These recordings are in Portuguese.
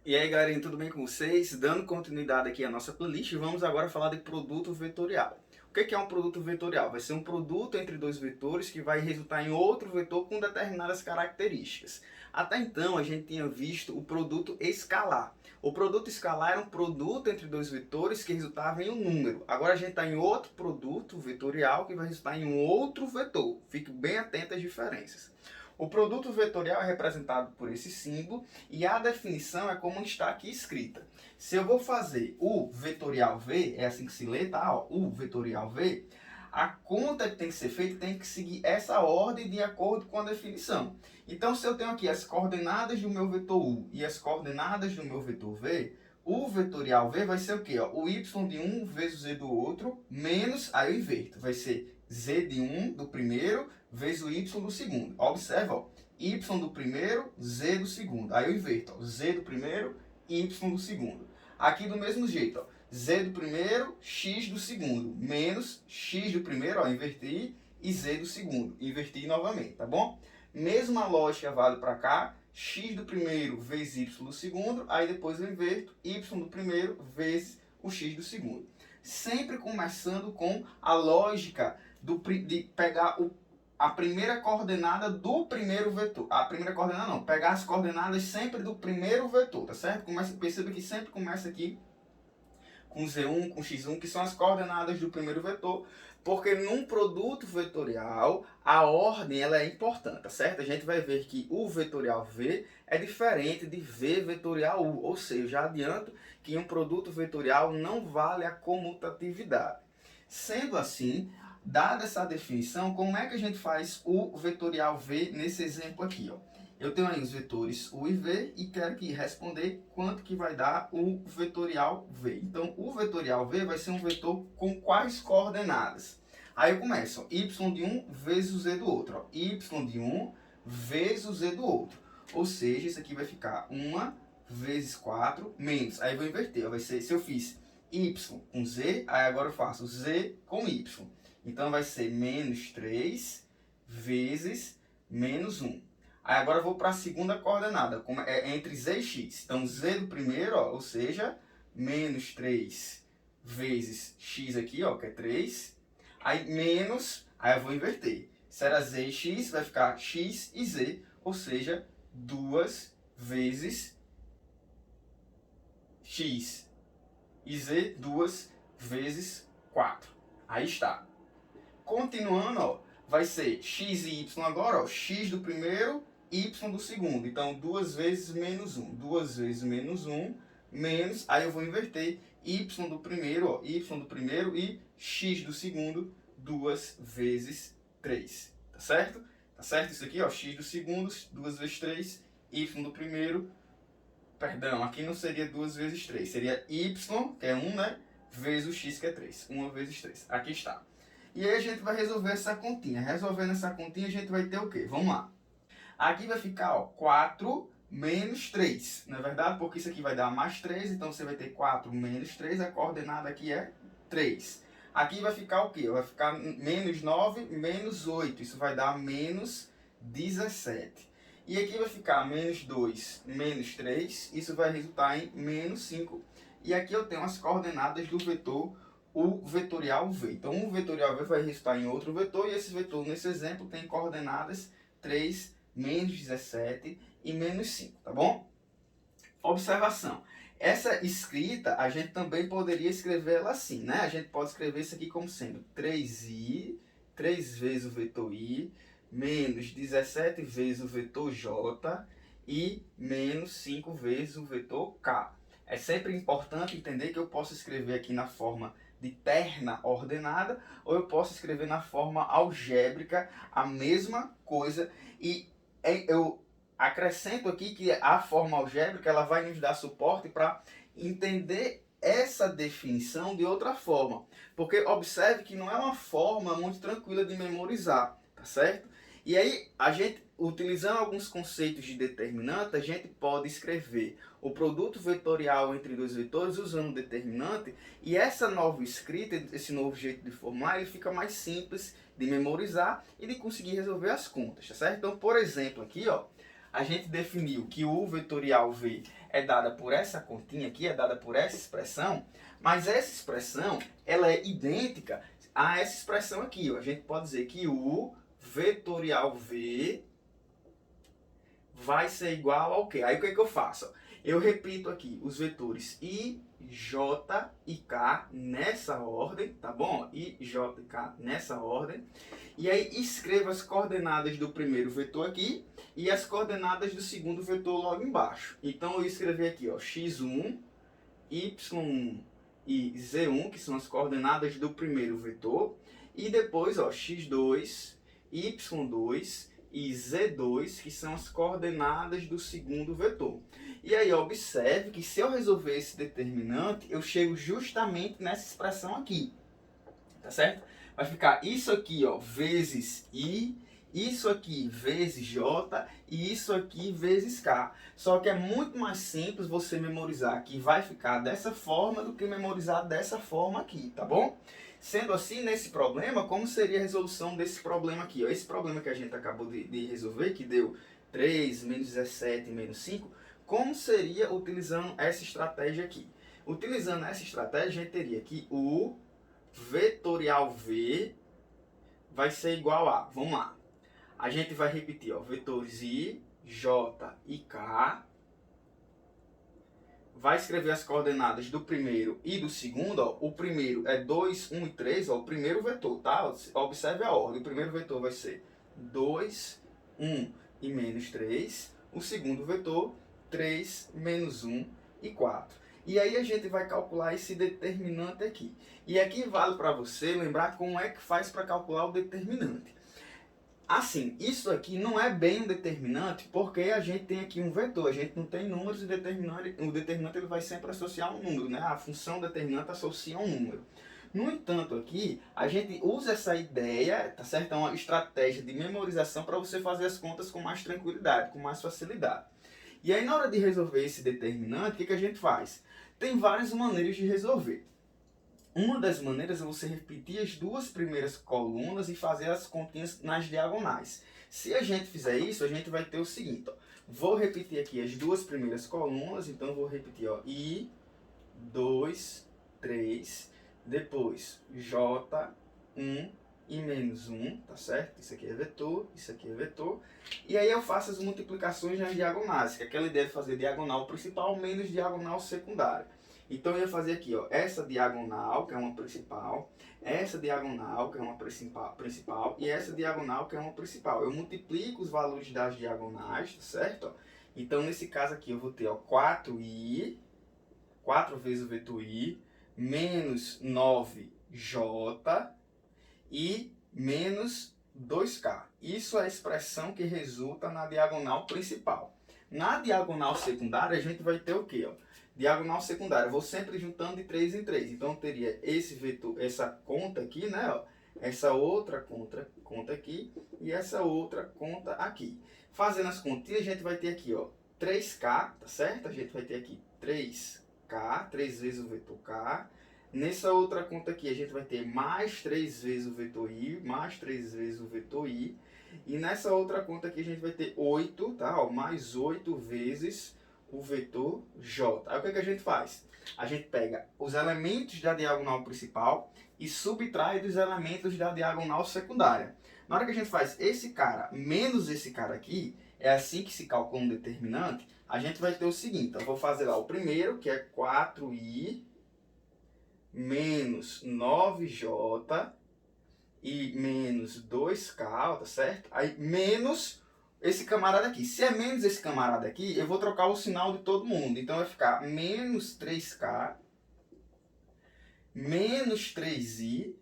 E aí, galerinha, tudo bem com vocês? Dando continuidade aqui à nossa playlist, vamos agora falar de produto vetorial. O que é um produto vetorial? Vai ser um produto entre dois vetores que vai resultar em outro vetor com determinadas características. Até então, a gente tinha visto o produto escalar. O produto escalar era um produto entre dois vetores que resultava em um número. Agora a gente está em outro produto vetorial que vai resultar em um outro vetor. Fique bem atento às diferenças. O produto vetorial é representado por esse símbolo e a definição é como está aqui escrita. Se eu vou fazer o vetorial V, é assim que se lê, tá? Ó, o vetorial V, a conta que tem que ser feita tem que seguir essa ordem de acordo com a definição. Então, se eu tenho aqui as coordenadas do meu vetor U e as coordenadas do meu vetor V, o vetorial V vai ser o quê? Ó? O y de um vezes o z do outro, menos, aí eu inverto, vai ser z de um do primeiro vezes o y do segundo. Observa, ó, y do primeiro, z do segundo. Aí eu inverto, ó, z do primeiro, y do segundo. Aqui do mesmo jeito, ó, z do primeiro, x do segundo, menos x do primeiro, ó, inverti, e z do segundo, inverti novamente, tá bom? Mesma lógica vale para cá, x do primeiro vezes y do segundo, aí depois eu inverto, y do primeiro vezes o x do segundo. Sempre começando com a lógica de pegar a primeira coordenada do primeiro vetor. A primeira coordenada não, pegar as coordenadas sempre do primeiro vetor, tá certo? Perceba que sempre começa aqui com Z1, com X1, que são as coordenadas do primeiro vetor, porque num produto vetorial, a ordem ela é importante, tá certo? A gente vai ver que o vetorial V é diferente de V vetorial U, ou seja, já adianto que em um produto vetorial não vale a comutatividade. Sendo assim, dada essa definição, como é que a gente faz o vetorial V nesse exemplo aqui, ó? Eu tenho aí os vetores U e V e quero que responder quanto que vai dar o vetorial V. Então, o vetorial V vai ser um vetor com quais coordenadas? Aí eu começo, ó, y de um vezes o z do outro. Ó, y de um vezes o z do outro. Ou seja, isso aqui vai ficar 1 vezes 4 menos. Aí eu vou inverter, ó, vai ser, se eu fiz y com z, aí agora eu faço z com y. Então vai ser menos 3 vezes menos 1. Aí agora eu vou para a segunda coordenada, é entre z e x. Então z do primeiro, ó, ou seja, menos 3 vezes x aqui, ó, que é 3. Aí menos, aí eu vou inverter. Se era z e x, vai ficar x e z, ou seja, 2 vezes x. E z 2 vezes 4. Aí está. Continuando, ó, vai ser x e y agora, ó, x do primeiro, y do segundo. Então, 2 vezes menos 1. 2 vezes menos 1, menos, aí eu vou inverter, y do primeiro, ó, y do primeiro e x do segundo, 2 vezes 3. Tá certo? Tá certo isso aqui, ó, x do segundo, 2 vezes 3, y do primeiro, perdão, aqui não seria 2 vezes 3, seria y, que é 1, né, vezes o x, que é 3. 1 vezes 3. Aqui está. E aí a gente vai resolver essa continha. Resolvendo essa continha, a gente vai ter o quê? Vamos lá. Aqui vai ficar, ó, 4 menos 3, não é verdade? Porque isso aqui vai dar mais 3, então você vai ter 4 menos 3, a coordenada aqui é 3. Aqui vai ficar o quê? Vai ficar menos 9 menos 8, isso vai dar menos 17. E aqui vai ficar menos 2 menos 3, isso vai resultar em menos 5. E aqui eu tenho as coordenadas do vetor o vetorial V. Então, o vetorial V vai resultar em outro vetor, e esse vetor, nesse exemplo, tem coordenadas 3, menos 17 e menos 5, tá bom? Observação. Essa escrita, a gente também poderia escrever ela assim, né? A gente pode escrever isso aqui como sendo 3i, 3 vezes o vetor i, menos 17 vezes o vetor j e menos 5 vezes o vetor k. É sempre importante entender que eu posso escrever aqui na forma de terna ordenada, ou eu posso escrever na forma algébrica a mesma coisa, e eu acrescento aqui que a forma algébrica ela vai nos dar suporte para entender essa definição de outra forma, porque observe que não é uma forma muito tranquila de memorizar, tá certo? E aí, a gente, utilizando alguns conceitos de determinante, a gente pode escrever o produto vetorial entre dois vetores usando o determinante, e essa nova escrita, esse novo jeito de formular, ele fica mais simples de memorizar e de conseguir resolver as contas, tá certo? Então, por exemplo, aqui, ó, a gente definiu que o vetorial V é dada por essa continha aqui, é dada por essa expressão, mas essa expressão ela é idêntica a essa expressão aqui. Ó. A gente pode dizer que o vetorial V vai ser igual ao quê? Aí o que, que eu faço? Eu repito aqui os vetores I, J e K nessa ordem, tá bom? I, J e K nessa ordem. E aí escrevo as coordenadas do primeiro vetor aqui e as coordenadas do segundo vetor logo embaixo. Então eu escrevi aqui, ó, x1, y1 e z1, que são as coordenadas do primeiro vetor. E depois, ó, x2, y2 e z2, que são as coordenadas do segundo vetor. E aí observe que se eu resolver esse determinante, eu chego justamente nessa expressão aqui. Tá certo? Vai ficar isso aqui, ó, vezes I, isso aqui vezes J e isso aqui vezes K. Só que é muito mais simples você memorizar que vai ficar dessa forma do que memorizar dessa forma aqui, tá bom? Sendo assim, nesse problema, como seria a resolução desse problema aqui? Ó? Esse problema que a gente acabou de resolver, que deu 3, menos 17 e menos 5, como seria utilizando essa estratégia aqui? Utilizando essa estratégia, a gente teria que o vetorial V vai ser igual a, vamos lá, a gente vai repetir, ó, vetores I, J e K, vai escrever as coordenadas do primeiro e do segundo, ó. O primeiro é 2, 1 e 3, ó, o primeiro vetor, tá? Observe a ordem, o primeiro vetor vai ser 2, 1 e menos 3, o segundo vetor 3, menos 1 e 4. E aí a gente vai calcular esse determinante aqui. E aqui vale para você lembrar como é que faz para calcular o determinante. Assim, isso aqui não é bem um determinante porque a gente tem aqui um vetor, a gente não tem números e o determinante ele vai sempre associar um número, né? A função determinante associa um número. No entanto, aqui, a gente usa essa ideia, tá certo? É uma estratégia de memorização para você fazer as contas com mais tranquilidade, com mais facilidade. E aí, na hora de resolver esse determinante, o que a gente faz? Tem várias maneiras de resolver. Uma das maneiras é você repetir as duas primeiras colunas e fazer as continhas nas diagonais. Se a gente fizer isso, a gente vai ter o seguinte, ó. Vou repetir aqui as duas primeiras colunas, então vou repetir, ó, I, 2, 3, depois J, 1 e menos 1, tá certo? Isso aqui é vetor, isso aqui é vetor. E aí eu faço as multiplicações nas diagonais, que é aquela ideia de fazer diagonal principal menos diagonal secundária. Então eu ia fazer aqui, ó, essa diagonal, que é uma principal, essa diagonal, que é uma principal, e essa diagonal, que é uma principal. Eu multiplico os valores das diagonais, tá certo? Então nesse caso aqui eu vou ter, ó, 4i, 4 vezes o vetor i, menos 9j e menos 2k. Isso é a expressão que resulta na diagonal principal. Na diagonal secundária a gente vai ter o quê, ó? Diagonal secundária, eu vou sempre juntando de 3 em 3. Então eu teria esse vetor, essa conta aqui, né, ó, essa outra conta aqui e essa outra conta aqui. Fazendo as continhas, a gente vai ter aqui, ó, 3k, tá certo? A gente vai ter aqui 3k, 3 vezes o vetor k. Nessa outra conta aqui, a gente vai ter mais 3 vezes o vetor i, mais 3 vezes o vetor i. E nessa outra conta aqui, a gente vai ter 8, tá? Ó, mais 8 vezes o vetor j. Aí o que a gente faz? A gente pega os elementos da diagonal principal e subtrai dos elementos da diagonal secundária. Na hora que a gente faz esse cara menos esse cara aqui, é assim que se calcula um determinante, a gente vai ter o seguinte, eu vou fazer lá o primeiro, que é 4i menos 9j e menos 2k, tá certo? Aí menos esse camarada aqui. Se é menos esse camarada aqui, eu vou trocar o sinal de todo mundo. Então vai ficar menos 3k, menos 3i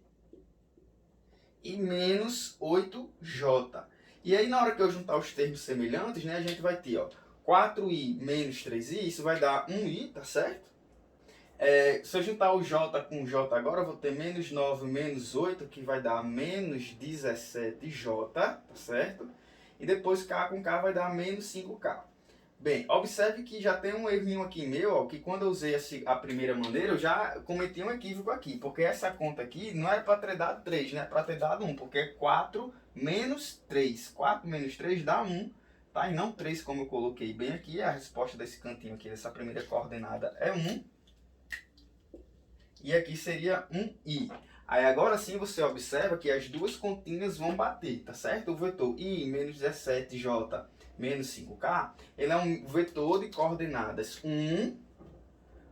e menos 8j. E aí na hora que eu juntar os termos semelhantes, né, a gente vai ter, ó, 4i menos 3i, isso vai dar 1i, tá certo? Se eu juntar o j com o j agora, eu vou ter menos 9 menos 8, que vai dar menos 17j, tá certo? E depois k com k vai dar menos 5k. Bem, observe que já tem um errinho aqui meu, ó, que quando eu usei a primeira maneira, eu já cometi um equívoco aqui, porque essa conta aqui não é para ter dado 3, né? É para ter dado 1, porque é 4 menos 3. 4 menos 3 dá 1, tá? E não 3 como eu coloquei bem aqui. A resposta desse cantinho aqui, dessa primeira coordenada é 1. E aqui seria 1i. Aí agora sim você observa que as duas continhas vão bater, tá certo? O vetor i menos 17j menos 5k, ele é um vetor de coordenadas 1,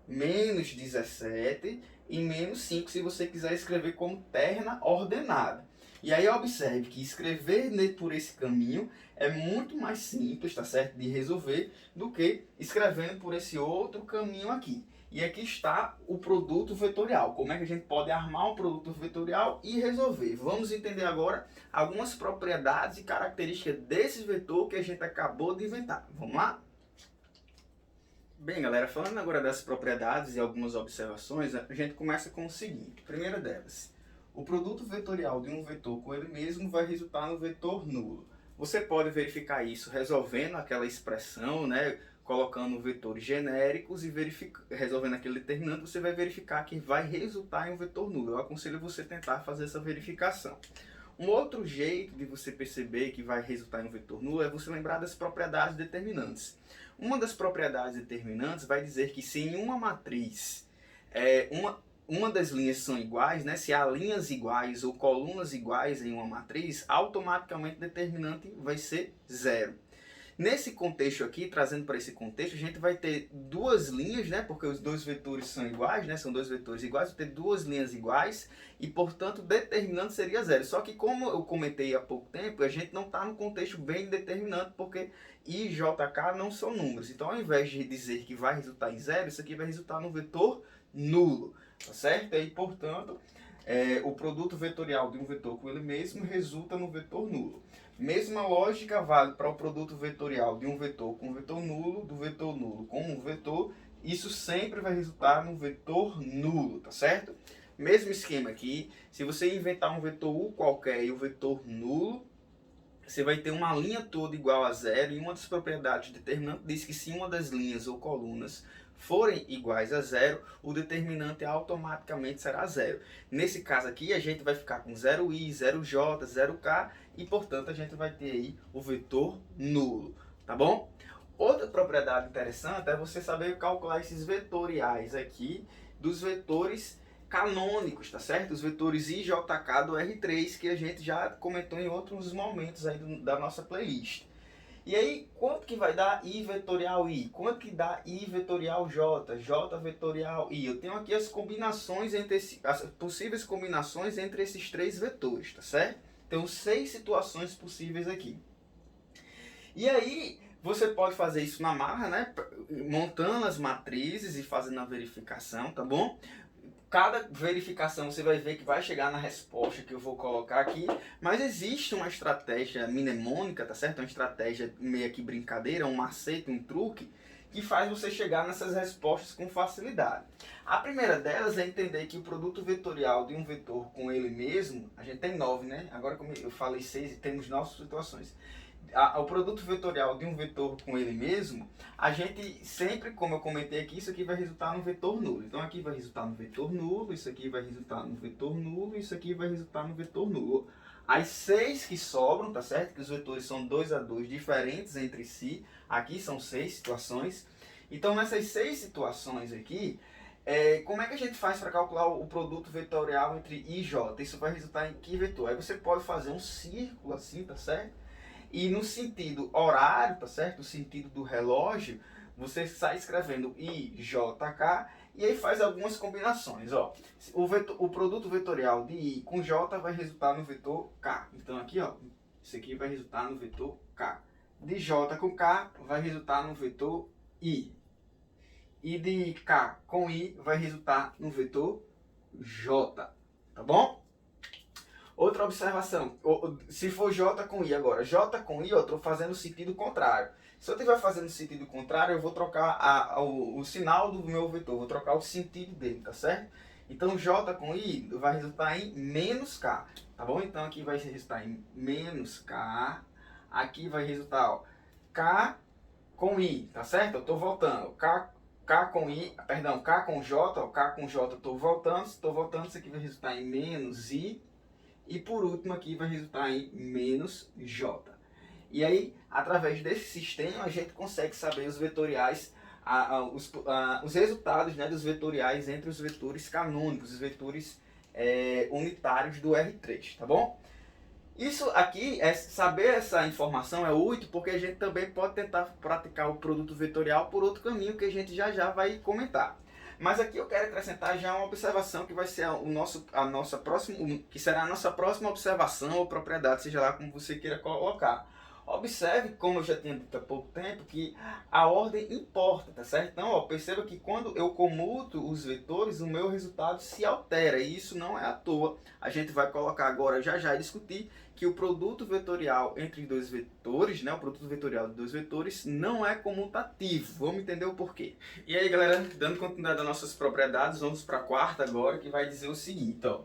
menos 17 e menos 5, se você quiser escrever como terna ordenada. E aí observe que escrever por esse caminho é muito mais simples, tá certo, de resolver do que escrevendo por esse outro caminho aqui. E aqui está o produto vetorial. Como é que a gente pode armar um produto vetorial e resolver? Vamos entender agora algumas propriedades e características desse vetor que a gente acabou de inventar. Vamos lá? Bem, galera, falando agora das propriedades e algumas observações, a gente começa com o seguinte. Primeira delas, o produto vetorial de um vetor com ele mesmo vai resultar no vetor nulo. Você pode verificar isso resolvendo aquela expressão, né? Colocando vetores genéricos e resolvendo aquele determinante, você vai verificar que vai resultar em um vetor nulo. Eu aconselho você tentar fazer essa verificação. Um outro jeito de você perceber que vai resultar em um vetor nulo é você lembrar das propriedades determinantes. Uma das propriedades determinantes vai dizer que se em uma matriz uma das linhas são iguais, né? Se há linhas iguais ou colunas iguais em uma matriz, automaticamente o determinante vai ser zero. Nesse contexto aqui, trazendo para esse contexto, a gente vai ter duas linhas, né? Porque os dois vetores são iguais, né? São dois vetores iguais, vai ter duas linhas iguais e, portanto, o determinante seria zero. Só que, como eu comentei há pouco tempo, a gente não está no contexto bem determinante, porque I e JK não são números. Então, ao invés de dizer que vai resultar em zero, isso aqui vai resultar no vetor nulo, tá certo? E, portanto, o produto vetorial de um vetor com ele mesmo resulta no vetor nulo. Mesma lógica vale para o produto vetorial de um vetor com um vetor nulo, do vetor nulo com um vetor. Isso sempre vai resultar no vetor nulo, tá certo? Mesmo esquema aqui, se você inventar um vetor U qualquer e o vetor nulo, você vai ter uma linha toda igual a zero, e uma das propriedades determinantes diz que se uma das linhas ou colunas forem iguais a zero, o determinante automaticamente será zero. Nesse caso aqui, a gente vai ficar com 0i, 0j, 0k, e portanto a gente vai ter aí o vetor nulo, tá bom? Outra propriedade interessante é você saber calcular esses vetoriais aqui dos vetores canônicos, tá certo? Os vetores I, J, K do R3, que a gente já comentou em outros momentos aí da nossa playlist. E aí, quanto que vai dar I vetorial I? Quanto que dá I vetorial J? J vetorial I? Eu tenho aqui as combinações as possíveis combinações entre esses três vetores, tá certo? Tem 6 situações possíveis aqui. E aí, você pode fazer isso na marra, né? Montando as matrizes e fazendo a verificação, tá bom? Cada verificação você vai ver que vai chegar na resposta que eu vou colocar aqui, mas existe uma estratégia mnemônica, tá certo? Uma estratégia meio que brincadeira, um macete, um truque, que faz você chegar nessas respostas com facilidade. A primeira delas é entender que o produto vetorial de um vetor com ele mesmo, a gente tem 9, né? Agora como eu falei 6, temos 9 situações. O produto vetorial de um vetor com ele mesmo, a gente sempre, como eu comentei aqui, isso aqui vai resultar no vetor nulo. Então aqui vai resultar no vetor nulo, isso aqui vai resultar no vetor nulo, isso aqui vai resultar no vetor nulo. As 6 que sobram, tá certo? Que os vetores são 2 a 2 diferentes entre si. Aqui são 6 situações. Então nessas 6 situações aqui, como é que a gente faz para calcular o produto vetorial entre I e J? Isso vai resultar em que vetor? Aí você pode fazer um círculo assim, tá certo? E no sentido horário, tá certo? O sentido do relógio, você sai escrevendo IJK e aí faz algumas combinações. Ó. O produto vetorial de I com J vai resultar no vetor K. Então aqui, ó, isso aqui vai resultar no vetor K. De J com K vai resultar no vetor I. E de K com I vai resultar no vetor J. Tá bom? Outra observação, se for J com I agora, J com I eu estou fazendo o sentido contrário. Se eu estiver fazendo o sentido contrário, eu vou trocar o sinal do meu vetor, vou trocar o sentido dele, tá certo? Então J com I vai resultar em menos K, tá bom? Então aqui vai resultar em menos K, aqui vai resultar, ó, K com I, tá certo? Eu estou voltando, K com I, perdão, K com J, ó, K com J eu estou voltando, isso aqui vai resultar em menos I. E por último aqui vai resultar em menos J. E aí através desse sistema a gente consegue saber os vetoriais, os resultados, né, dos vetoriais entre os vetores canônicos, os vetores unitários do R3, tá bom? Isso aqui, saber essa informação é útil porque a gente também pode tentar praticar o produto vetorial por outro caminho que a gente já vai comentar. Mas aqui eu quero acrescentar já uma observação que vai ser que será a nossa próxima observação ou propriedade, seja lá como você queira colocar. Observe, como eu já tinha dito há pouco tempo, que a ordem importa, tá certo? Então, ó, perceba que quando eu comuto os vetores, o meu resultado se altera, e isso não é à toa. A gente vai colocar agora, já e discutir que o produto vetorial entre dois vetores, né, o produto vetorial de dois vetores, não é comutativo. Vamos entender o porquê. E aí, galera, dando continuidade às nossas propriedades, vamos para a quarta agora, que vai dizer o seguinte, ó.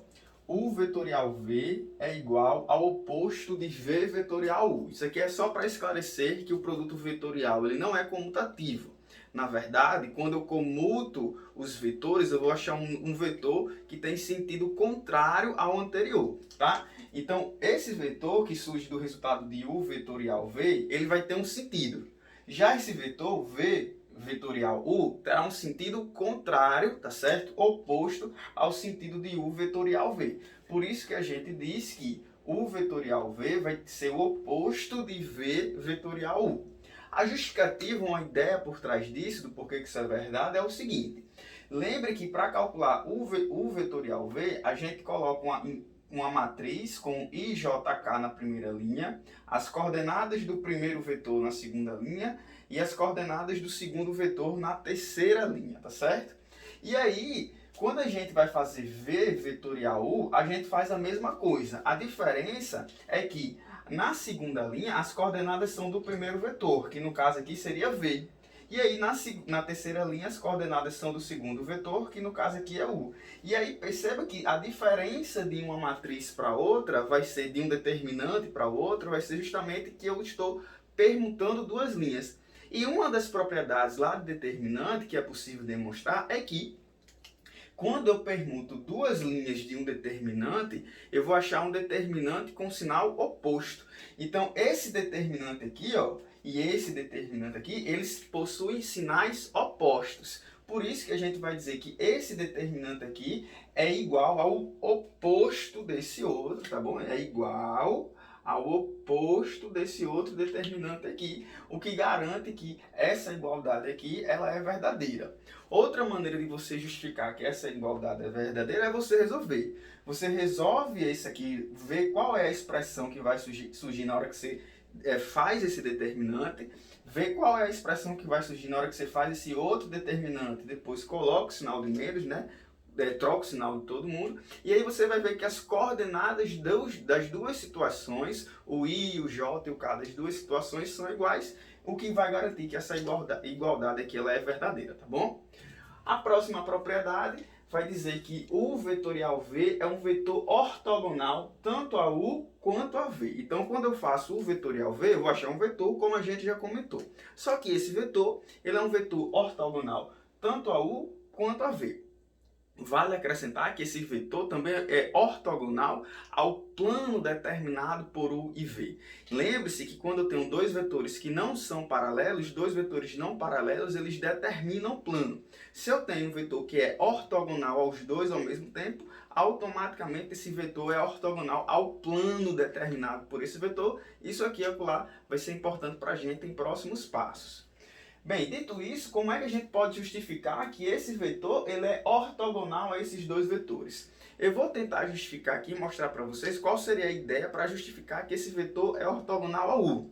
U vetorial V é igual ao oposto de V vetorial U. Isso aqui é só para esclarecer que o produto vetorial ele não é comutativo. Na verdade, quando eu comuto os vetores, eu vou achar um vetor que tem sentido contrário ao anterior, tá? Então, esse vetor que surge do resultado de U vetorial V, ele vai ter um sentido. Já esse vetor V vetorial U terá um sentido contrário, tá certo? Oposto ao sentido de U vetorial V. Por isso que a gente diz que U vetorial V vai ser o oposto de V vetorial U. A justificativa, uma ideia por trás disso, do porquê que isso é verdade, é o seguinte. Lembre que para calcular U vetorial V, a gente coloca uma matriz com IJK na primeira linha, as coordenadas do primeiro vetor na segunda linha e as coordenadas do segundo vetor na terceira linha, tá certo? E aí, quando a gente vai fazer V vetorial U, a gente faz a mesma coisa. A diferença é que na segunda linha as coordenadas são do primeiro vetor, que no caso aqui seria V. E aí na terceira linha as coordenadas são do segundo vetor, que no caso aqui é U. E aí perceba que a diferença de uma matriz para outra vai ser de um determinante para outro, vai ser justamente que eu estou permutando duas linhas. E uma das propriedades lá do determinante que é possível demonstrar é que quando eu permuto duas linhas de um determinante, eu vou achar um determinante com sinal oposto. Então esse determinante aqui, ó, e esse determinante aqui, eles possuem sinais opostos. Por isso que a gente vai dizer que esse determinante aqui é igual ao oposto desse outro, tá bom? É igual ao oposto desse outro determinante aqui, o que garante que essa igualdade aqui ela é verdadeira. Outra maneira de você justificar que essa igualdade é verdadeira é você resolver. Você resolve esse aqui, vê qual é a expressão que vai surgir na hora que você faz esse determinante, vê qual é a expressão que vai surgir na hora que você faz esse outro determinante, depois coloca o sinal de menos, né? Troca o sinal de todo mundo, e aí você vai ver que as coordenadas das duas situações, o I, o J e o K das duas situações são iguais, o que vai garantir que essa igualdade aqui ela é verdadeira, tá bom? A próxima propriedade vai dizer que o vetorial V é um vetor ortogonal tanto a U quanto a V. Então, quando eu faço o vetorial V, eu vou achar um vetor como a gente já comentou. Só que esse vetor, ele é um vetor ortogonal tanto a U quanto a V. Vale acrescentar que esse vetor também é ortogonal ao plano determinado por U e V. Lembre-se que quando eu tenho dois vetores que não são paralelos, dois vetores não paralelos, eles determinam o plano. Se eu tenho um vetor que é ortogonal aos dois ao mesmo tempo, automaticamente esse vetor é ortogonal ao plano determinado por esse vetor. Isso aqui e acolá vai ser importante para a gente em próximos passos. Bem, dito isso, como é que a gente pode justificar que esse vetor ele é ortogonal a esses dois vetores? Eu vou tentar justificar aqui e mostrar para vocês qual seria a ideia para justificar que esse vetor é ortogonal a U.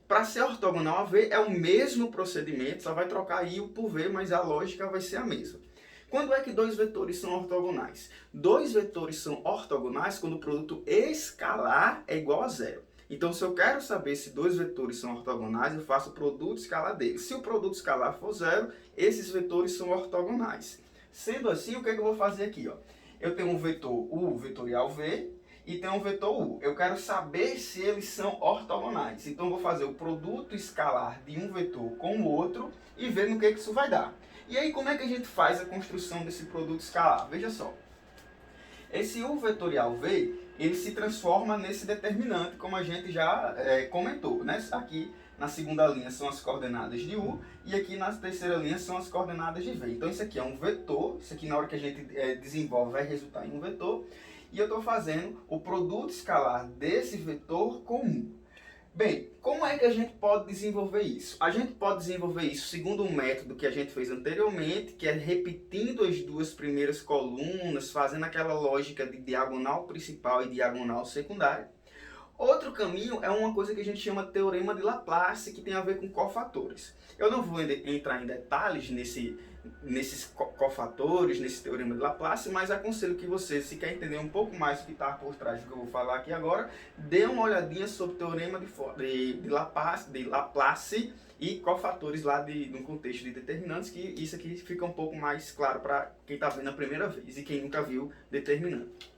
Para ser ortogonal a V é o mesmo procedimento, só vai trocar I por V, mas a lógica vai ser a mesma. Quando é que dois vetores são ortogonais? Dois vetores são ortogonais quando o produto escalar é igual a zero. Então, se eu quero saber se dois vetores são ortogonais, eu faço o produto escalar deles. Se o produto escalar for zero, esses vetores são ortogonais. Sendo assim, o que é que eu vou fazer aqui? Ó? Eu tenho um vetor U vetorial V e tenho um vetor U. Eu quero saber se eles são ortogonais. Então, eu vou fazer o produto escalar de um vetor com o outro e ver no que isso vai dar. E aí, como é que a gente faz a construção desse produto escalar? Veja só. Esse U vetorial V, ele se transforma nesse determinante, como a gente já comentou, né? Aqui na segunda linha são as coordenadas de U, e aqui na terceira linha são as coordenadas de V. Então isso aqui é um vetor, isso aqui na hora que a gente desenvolve vai resultar em um vetor, e eu estou fazendo o produto escalar desse vetor com U. Bem, como é que a gente pode desenvolver isso? A gente pode desenvolver isso segundo um método que a gente fez anteriormente, que é repetindo as duas primeiras colunas, fazendo aquela lógica de diagonal principal e diagonal secundária. Outro caminho é uma coisa que a gente chama de teorema de Laplace, que tem a ver com cofatores. Eu não vou entrar em detalhes nesses cofatores, nesse teorema de Laplace, mas aconselho que você, se quer entender um pouco mais do que está por trás do que eu vou falar aqui agora, dê uma olhadinha sobre o teorema de Laplace e cofatores lá no contexto de determinantes, que isso aqui fica um pouco mais claro para quem está vendo a primeira vez e quem nunca viu determinante.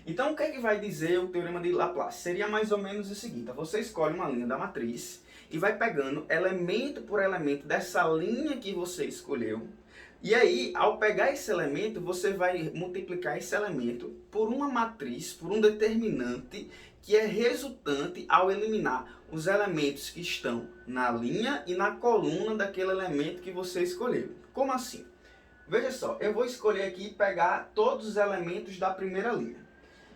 Então, o que é que vai dizer o teorema de Laplace? Seria mais ou menos o seguinte: você escolhe uma linha da matriz e vai pegando elemento por elemento dessa linha que você escolheu. E aí, ao pegar esse elemento, você vai multiplicar esse elemento por uma matriz, por um determinante que é resultante ao eliminar os elementos que estão na linha e na coluna daquele elemento que você escolheu. Como assim? Veja só, eu vou escolher aqui pegar todos os elementos da primeira linha.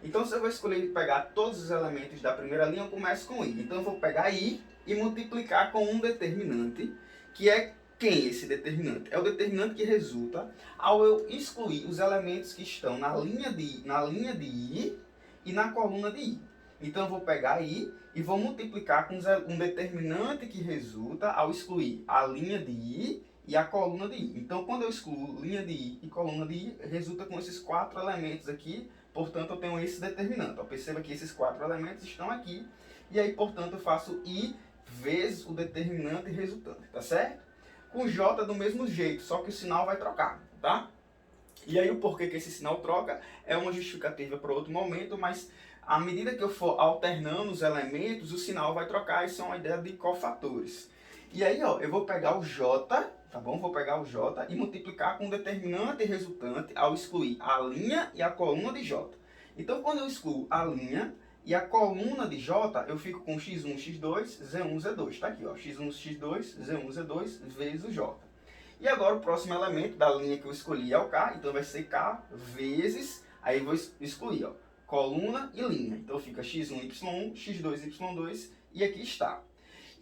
Então, se eu vou escolher pegar todos os elementos da primeira linha, eu começo com I. Então, eu vou pegar I e multiplicar com um determinante, que é quem esse determinante? É o determinante que resulta ao eu excluir os elementos que estão na linha de I e na coluna de I. Então, eu vou pegar I e vou multiplicar com um determinante que resulta ao excluir a linha de I e a coluna de I. Então, quando eu excluo linha de I e coluna de I, resulta com esses 4 elementos aqui. Portanto, eu tenho esse determinante. Perceba que esses 4 elementos estão aqui. E aí, portanto, eu faço I vezes o determinante resultante, tá certo? Com J do mesmo jeito, só que o sinal vai trocar, tá? E aí, o porquê que esse sinal troca é uma justificativa para outro momento, mas à medida que eu for alternando os elementos, o sinal vai trocar. Isso é uma ideia de cofatores. E aí, ó, eu vou pegar o J, tá bom? Vou pegar o J e multiplicar com o determinante resultante ao excluir a linha e a coluna de J. Então, quando eu excluo a linha e a coluna de J, eu fico com x1, x2, z1, z2. Tá aqui, ó, x1, x2, z1, z2 vezes o J. E agora o próximo elemento da linha que eu escolhi é o K, então vai ser K vezes, aí eu vou excluir, ó, coluna e linha. Então fica x1, y1, x2, y2 e aqui está.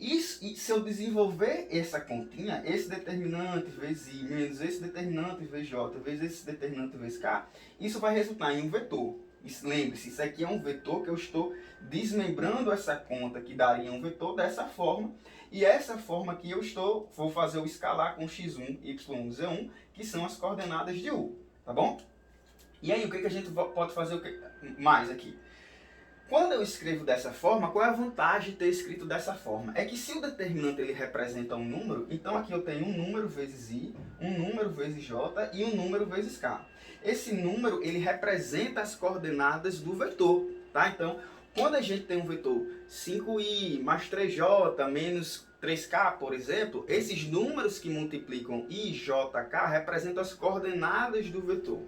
E se eu desenvolver essa continha, esse determinante vezes I menos esse determinante vezes J vezes esse determinante vezes K, isso vai resultar em um vetor. Lembre-se, isso aqui é um vetor que eu estou desmembrando essa conta que daria um vetor dessa forma. E essa forma aqui vou fazer o escalar com x1, y1, z1, que são as coordenadas de U, tá bom? E aí, o que a gente pode fazer mais aqui? Quando eu escrevo dessa forma, qual é a vantagem de ter escrito dessa forma? É que se o determinante ele representa um número, então aqui eu tenho um número vezes I, um número vezes J e um número vezes K. Esse número ele representa as coordenadas do vetor, tá? Então, quando a gente tem um vetor 5i mais 3j menos 3k, por exemplo, esses números que multiplicam i, j, k representam as coordenadas do vetor.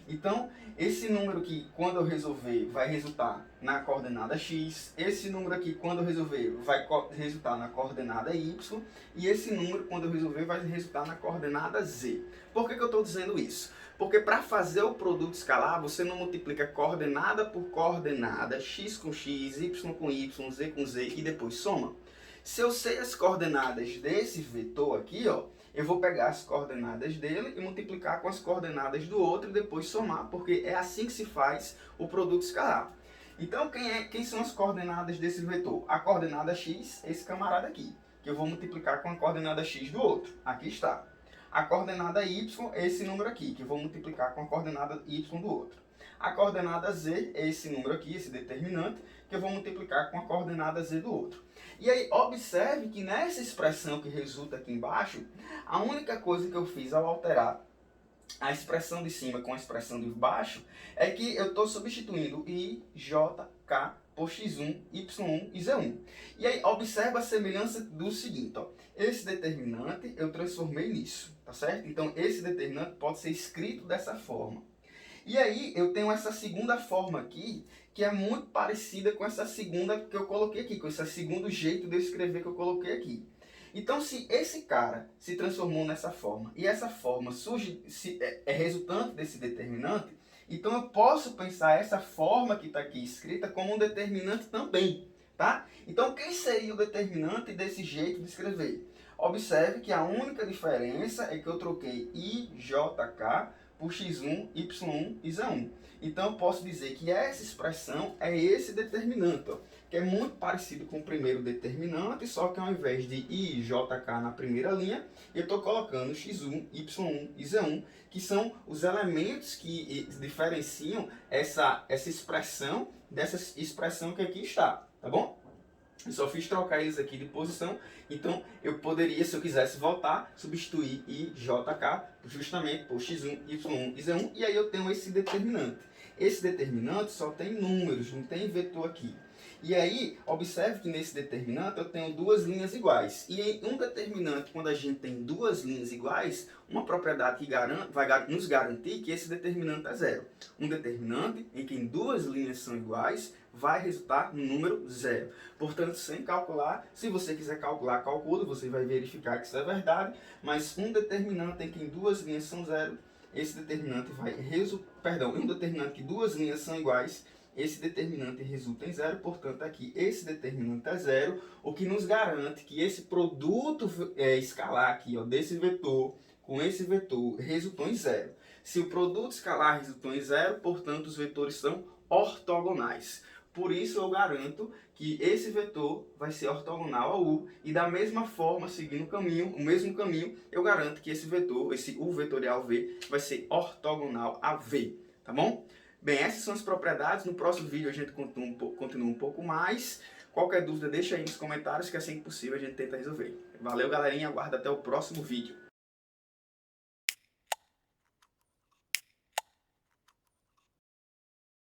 Então, esse número aqui, quando eu resolver, vai resultar na coordenada x. Esse número aqui, quando eu resolver, vai resultar na coordenada y. E esse número, quando eu resolver, vai resultar na coordenada z. Por que eu estou dizendo isso? Porque para fazer o produto escalar, você não multiplica coordenada por coordenada, x com x, y com y, z com z e depois soma. Se eu sei as coordenadas desse vetor aqui, ó, eu vou pegar as coordenadas dele e multiplicar com as coordenadas do outro e depois somar, porque é assim que se faz o produto escalar. Então, quem são as coordenadas desse vetor? A coordenada x é esse camarada aqui, que eu vou multiplicar com a coordenada x do outro. Aqui está. A coordenada y é esse número aqui, que eu vou multiplicar com a coordenada y do outro. A coordenada z é esse número aqui, esse determinante, que eu vou multiplicar com a coordenada z do outro. E aí, observe que nessa expressão que resulta aqui embaixo, a única coisa que eu fiz ao alterar a expressão de cima com a expressão de baixo é que eu estou substituindo i, j, k por x1, y1 e z1. E aí, observa a semelhança do seguinte, ó. Esse determinante eu transformei nisso, tá certo? Então, esse determinante pode ser escrito dessa forma. E aí, eu tenho essa segunda forma aqui, que é muito parecida com essa segunda que eu coloquei aqui, com esse segundo jeito de eu escrever que eu coloquei aqui. Então, se esse cara se transformou nessa forma e essa forma é resultante desse determinante, então eu posso pensar essa forma que está aqui escrita como um determinante também, tá? Então, quem seria o determinante desse jeito de escrever? Observe que a única diferença é que eu troquei IJK por X1, Y1 e Z1. Então, eu posso dizer que essa expressão é esse determinante, ó, que é muito parecido com o primeiro determinante, só que ao invés de I e JK na primeira linha, eu estou colocando X1, Y1 e Z1, que são os elementos que diferenciam essa expressão dessa expressão que aqui está, tá bom? Eu só fiz trocar eles aqui de posição, então eu poderia, se eu quisesse voltar, substituir I, JK justamente por X1, Y1 e Z1, e aí eu tenho esse determinante. Esse determinante só tem números, não tem vetor aqui. E aí, observe que nesse determinante eu tenho duas linhas iguais. E em um determinante, quando a gente tem duas linhas iguais, uma propriedade que vai nos garantir que esse determinante é zero. Um determinante em que duas linhas são iguais vai resultar no número zero. Portanto, sem calcular, se você quiser calcular, calcula, você vai verificar que isso é verdade, mas um determinante em que duas linhas são zero, esse determinante vai resultar, um determinante que duas linhas são iguais, esse determinante resulta em zero, portanto aqui esse determinante é zero, o que nos garante que esse produto escalar aqui, ó, desse vetor com esse vetor resultou em zero. Se o produto escalar resultou em zero, portanto os vetores são ortogonais. Por isso eu garanto que esse vetor vai ser ortogonal ao U, e da mesma forma, seguindo o mesmo caminho, eu garanto que esse vetor, esse U vetorial V, vai ser ortogonal a V, tá bom? Bem, essas são as propriedades. No próximo vídeo a gente continua um pouco mais. Qualquer dúvida deixa aí nos comentários que assim que possível a gente tenta resolver. Valeu, galerinha, aguardo até o próximo vídeo.